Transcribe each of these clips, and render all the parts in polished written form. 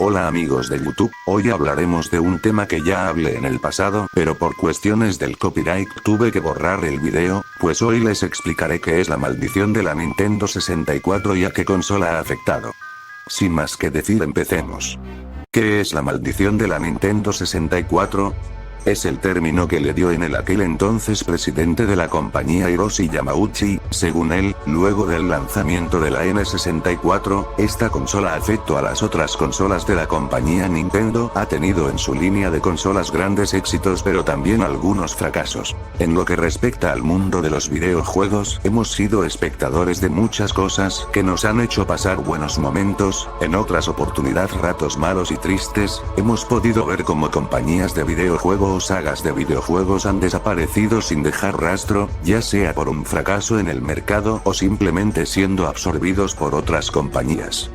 Hola amigos de YouTube, hoy hablaremos de un tema que ya hablé en el pasado, pero por cuestiones del copyright tuve que borrar el video, pues hoy les explicaré qué es la maldición de la Nintendo 64 y a qué consola ha afectado. Sin más que decir, empecemos. ¿Qué es la maldición de la Nintendo 64? Es el término que le dio en aquel entonces presidente de la compañía Hiroshi Yamauchi. Según él, luego del lanzamiento de la N64, esta consola afectó a las otras consolas de la compañía Nintendo. Ha tenido en su línea de consolas grandes éxitos pero también algunos fracasos. En lo que respecta al mundo de los videojuegos, hemos sido espectadores de muchas cosas que nos han hecho pasar buenos momentos, en otras oportunidades ratos malos y tristes. Hemos podido ver cómo compañías de videojuegos o sagas de videojuegos han desaparecido sin dejar rastro, ya sea por un fracaso en el mercado o simplemente siendo absorbidos por otras compañías.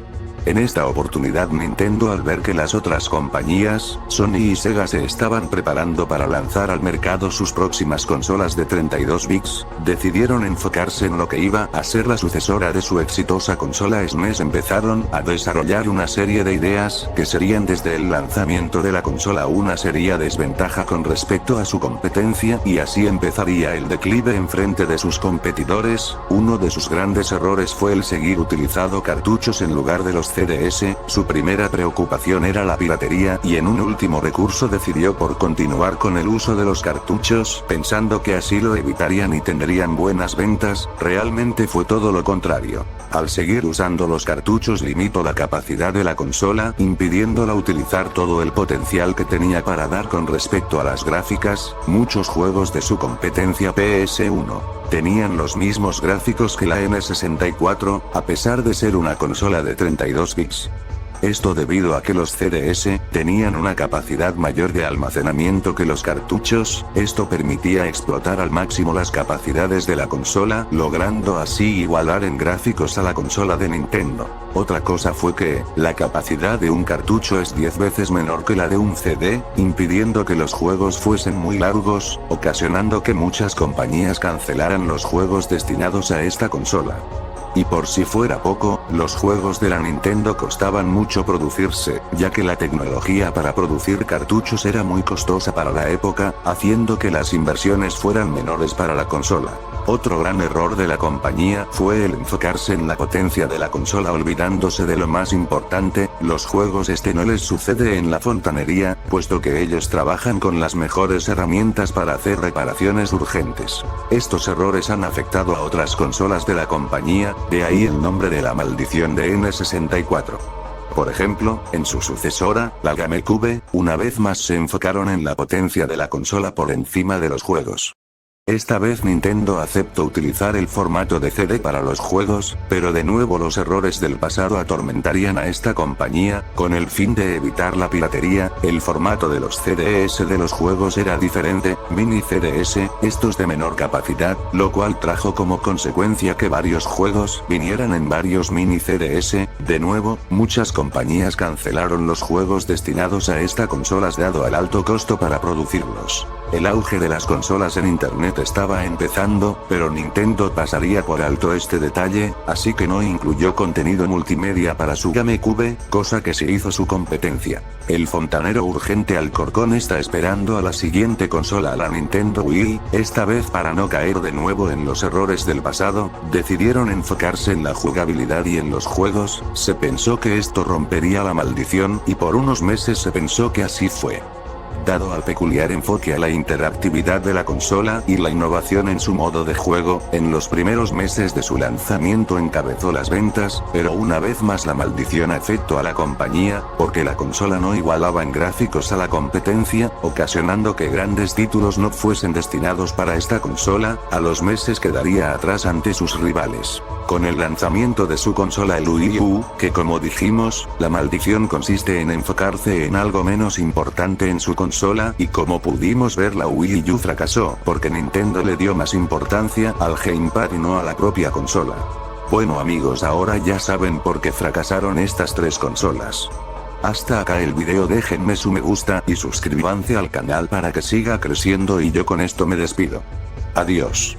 En esta oportunidad Nintendo, al ver que las otras compañías, Sony y Sega, se estaban preparando para lanzar al mercado sus próximas consolas de 32 bits, decidieron enfocarse en lo que iba a ser la sucesora de su exitosa consola SNES. Empezaron a desarrollar una serie de ideas que serían desde el lanzamiento de la consola una seria desventaja con respecto a su competencia, y así empezaría el declive en frente de sus competidores. Uno de sus grandes errores fue el seguir utilizando cartuchos en lugar de los CDS. Su primera preocupación era la piratería y en un último recurso decidió por continuar con el uso de los cartuchos, pensando que así lo evitarían y tendrían buenas ventas. Realmente fue todo lo contrario. Al seguir usando los cartuchos limitó la capacidad de la consola, impidiéndola utilizar todo el potencial que tenía para dar con respecto a las gráficas. Muchos juegos de su competencia PS1 tenían los mismos gráficos que la N64, a pesar de ser una consola de 32 bits. Esto debido a que los CDS tenían una capacidad mayor de almacenamiento que los cartuchos. Esto permitía explotar al máximo las capacidades de la consola, logrando así igualar en gráficos a la consola de Nintendo. Otra cosa fue que, la capacidad de un cartucho es 10 veces menor que la de un CD, impidiendo que los juegos fuesen muy largos, ocasionando que muchas compañías cancelaran los juegos destinados a esta consola. Y por si fuera poco, los juegos de la Nintendo costaban mucho producirse, ya que la tecnología para producir cartuchos era muy costosa para la época, haciendo que las inversiones fueran menores para la consola. Otro gran error de la compañía fue el enfocarse en la potencia de la consola, olvidándose de lo más importante. Los juegos no les sucede en la fontanería, puesto que ellos trabajan con las mejores herramientas para hacer reparaciones urgentes. Estos errores han afectado a otras consolas de la compañía, de ahí el nombre de la maldición de N64. Por ejemplo, en su sucesora, la GameCube, una vez más se enfocaron en la potencia de la consola por encima de los juegos. Esta vez Nintendo aceptó utilizar el formato de CD para los juegos, pero de nuevo los errores del pasado atormentarían a esta compañía. Con el fin de evitar la piratería, el formato de los CDS de los juegos era diferente, mini CDS, estos de menor capacidad, lo cual trajo como consecuencia que varios juegos vinieran en varios mini CDS. De nuevo, muchas compañías cancelaron los juegos destinados a esta consola dado el alto costo para producirlos. El auge de las consolas en internet estaba empezando, pero Nintendo pasaría por alto este detalle, así que no incluyó contenido multimedia para su GameCube, cosa que se hizo su competencia. El fontanero urgente Alcorcón está esperando a la siguiente consola, la Nintendo Wii. Esta vez, para no caer de nuevo en los errores del pasado, decidieron enfocarse en la jugabilidad y en los juegos. Se pensó que esto rompería la maldición, y por unos meses se pensó que así fue. Dado al peculiar enfoque a la interactividad de la consola y la innovación en su modo de juego, en los primeros meses de su lanzamiento encabezó las ventas, pero una vez más la maldición afectó a la compañía, porque la consola no igualaba en gráficos a la competencia, ocasionando que grandes títulos no fuesen destinados para esta consola. A los meses quedaría atrás ante sus rivales. Con el lanzamiento de su consola el Wii U, que como dijimos, la maldición consiste en enfocarse en algo menos importante en su consola, y como pudimos ver, la Wii U fracasó, porque Nintendo le dio más importancia al gamepad y no a la propia consola. Bueno amigos, ahora ya saben por qué fracasaron estas tres consolas. Hasta acá el video, déjenme su me gusta y suscríbanse al canal para que siga creciendo, y yo con esto me despido. Adiós.